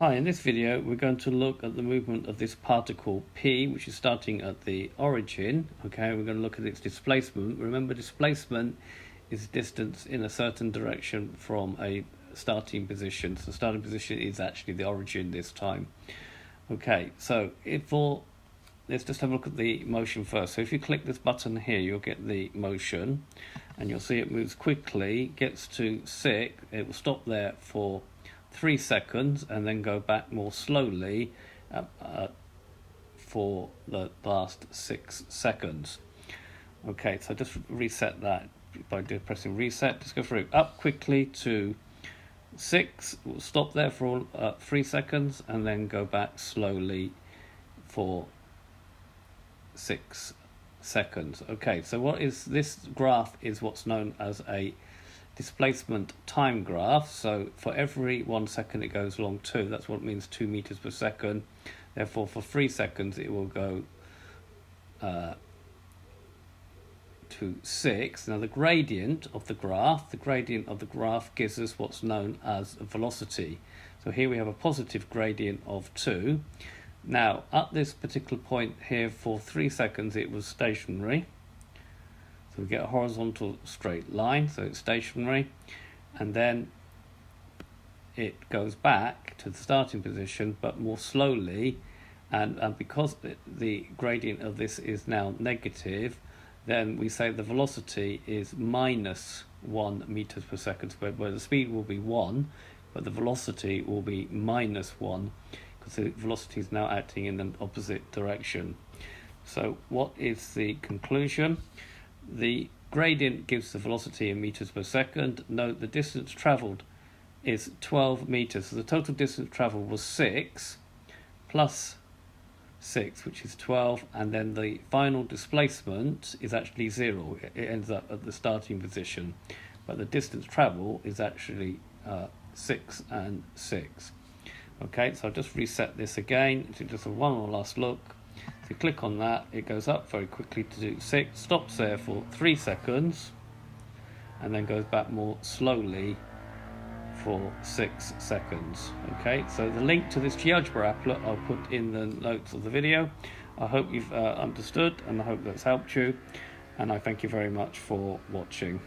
Hi, in this video we're going to look at the movement of this particle P, which is starting at the origin. Okay, we're going to look at its displacement. Remember, displacement is distance in a certain direction from a starting position. So the starting position is actually the origin this time. Okay, so let's just have a look at the motion first. So if you click this button here, you'll get the motion, and you'll see it moves quickly, gets to 6, it will stop there for 3 seconds and then go back more slowly for the last 6 seconds. Okay, so just reset that by pressing reset. Just go through up quickly to 6, we'll stop there for 3 seconds and then go back slowly for 6 seconds. Okay, so what is this graph is what's known as a displacement time graph. So for every 1 second it goes along 2, that's what it means, 2 meters per second. Therefore for 3 seconds it will go to 6. Now the gradient of the graph gives us what's known as a velocity. So here we have a positive gradient of 2. Now at this particular point here, for 3 seconds it was stationary. So we get a horizontal straight line, so it's stationary, and then it goes back to the starting position but more slowly, and because the gradient of this is now negative, then we say the velocity is minus 1 meters per second squared, where the speed will be 1 but the velocity will be minus 1 because the velocity is now acting in an opposite direction. So what is the conclusion? The gradient gives the velocity in meters per second. Note the distance travelled is 12 meters. So the total distance travelled was 6 plus 6, which is 12, and then the final displacement is actually 0. It ends up at the starting position, but the distance travelled is actually 6 and 6. Okay, so I'll just reset this again to just a one more last look. If you click on that, it goes up very quickly to do 6, stops there for 3 seconds, and then goes back more slowly for 6 seconds. Okay, so the link to this GeoGebra app I'll put in the notes of the video. I hope you've understood, and I hope that's helped you, and I thank you very much for watching.